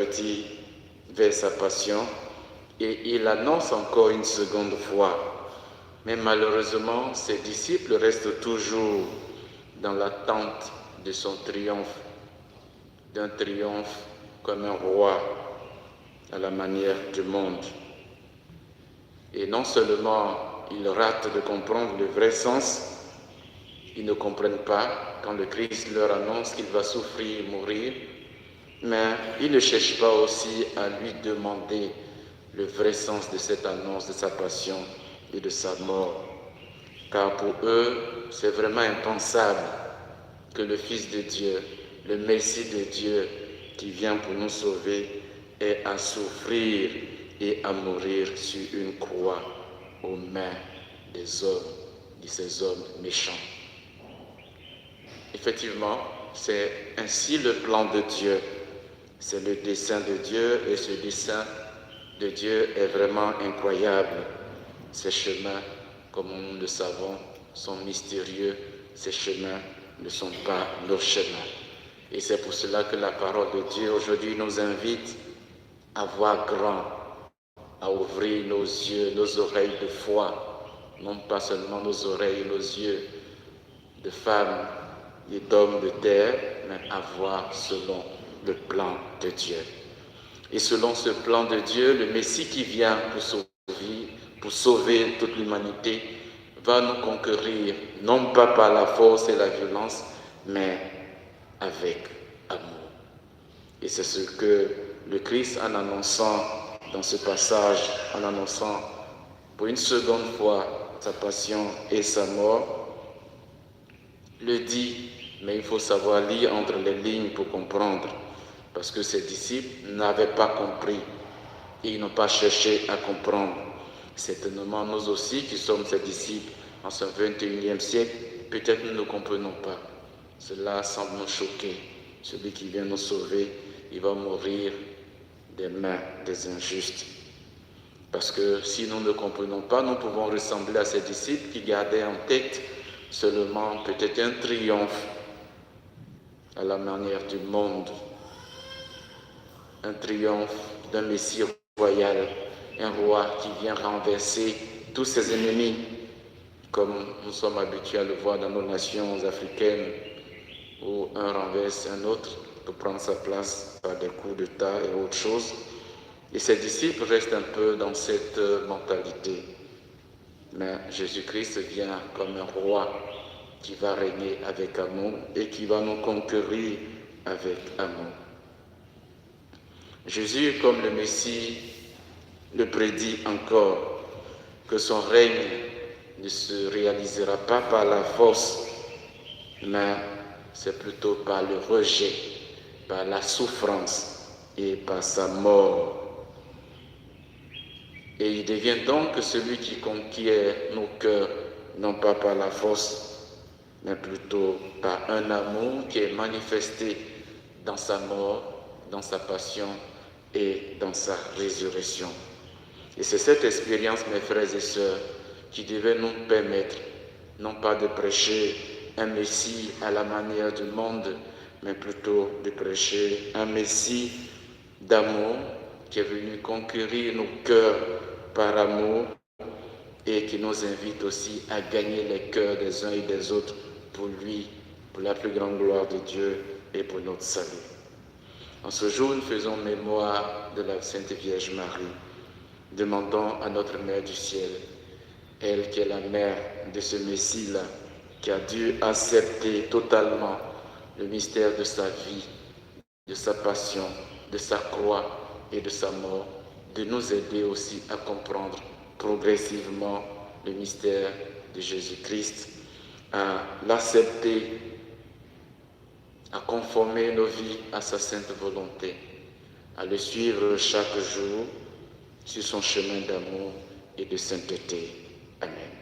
converti vers sa passion et il annonce encore une seconde fois. Mais malheureusement, ses disciples restent toujours dans l'attente de son triomphe, d'un triomphe comme un roi à la manière du monde. Et non seulement ils ratent de comprendre le vrai sens, ils ne comprennent pas quand le Christ leur annonce qu'il va souffrir, mourir, mais ils ne cherchent pas aussi à lui demander le vrai sens de cette annonce, de sa passion et de sa mort. Car pour eux, c'est vraiment impensable que le Fils de Dieu, le Messie de Dieu qui vient pour nous sauver, ait à souffrir et à mourir sur une croix aux mains des hommes, de ces hommes méchants. Effectivement, c'est ainsi le plan de Dieu. C'est le dessein de Dieu et ce dessein de Dieu est vraiment incroyable. Ces chemins, comme nous le savons, sont mystérieux. Ces chemins ne sont pas nos chemins. Et c'est pour cela que la parole de Dieu aujourd'hui nous invite à voir grand, à ouvrir nos yeux, nos oreilles de foi, non pas seulement nos oreilles et nos yeux de femmes et d'hommes de terre, mais à voir selon le plan de Dieu. Et selon ce plan de Dieu, le Messie qui vient pour sauver toute l'humanité, va nous conquérir, non pas par la force et la violence, mais avec amour. Et c'est ce que le Christ, en annonçant dans ce passage, en annonçant pour une seconde fois sa passion et sa mort, le dit, mais il faut savoir lire entre les lignes pour comprendre, parce que ses disciples n'avaient pas compris et ils n'ont pas cherché à comprendre. Certainement, nous aussi qui sommes ses disciples en ce 21e siècle, peut-être nous ne comprenons pas. Cela semble nous choquer. Celui qui vient nous sauver, il va mourir des mains des injustes. Parce que si nous ne comprenons pas, nous pouvons ressembler à ces disciples qui gardaient en tête seulement peut-être un triomphe à la manière du monde, un triomphe d'un Messie royal, un roi qui vient renverser tous ses ennemis, comme nous sommes habitués à le voir dans nos nations africaines, où un renverse un autre pour prendre sa place par des coups d'État et autres choses. Et ses disciples restent un peu dans cette mentalité. Mais Jésus-Christ vient comme un roi qui va régner avec amour et qui va nous conquérir avec amour. Jésus, comme le Messie, le prédit encore que son règne ne se réalisera pas par la force, mais c'est plutôt par le rejet, par la souffrance et par sa mort. Et il devient donc celui qui conquiert nos cœurs, non pas par la force, mais plutôt par un amour qui est manifesté dans sa mort, dans sa passion et dans sa résurrection. Et c'est cette expérience, mes frères et sœurs, qui devait nous permettre, non pas de prêcher un Messie à la manière du monde, mais plutôt de prêcher un Messie d'amour qui est venu conquérir nos cœurs par amour et qui nous invite aussi à gagner les cœurs des uns et des autres pour lui, pour la plus grande gloire de Dieu et pour notre salut. En ce jour, nous faisons mémoire de la Sainte Vierge Marie. Demandons à notre Mère du ciel, elle qui est la mère de ce Messie-là, qui a dû accepter totalement le mystère de sa vie, de sa passion, de sa croix et de sa mort, de nous aider aussi à comprendre progressivement le mystère de Jésus-Christ, à l'accepter, à conformer nos vies à sa sainte volonté, à le suivre chaque jour sur son chemin d'amour et de sainteté. Amen.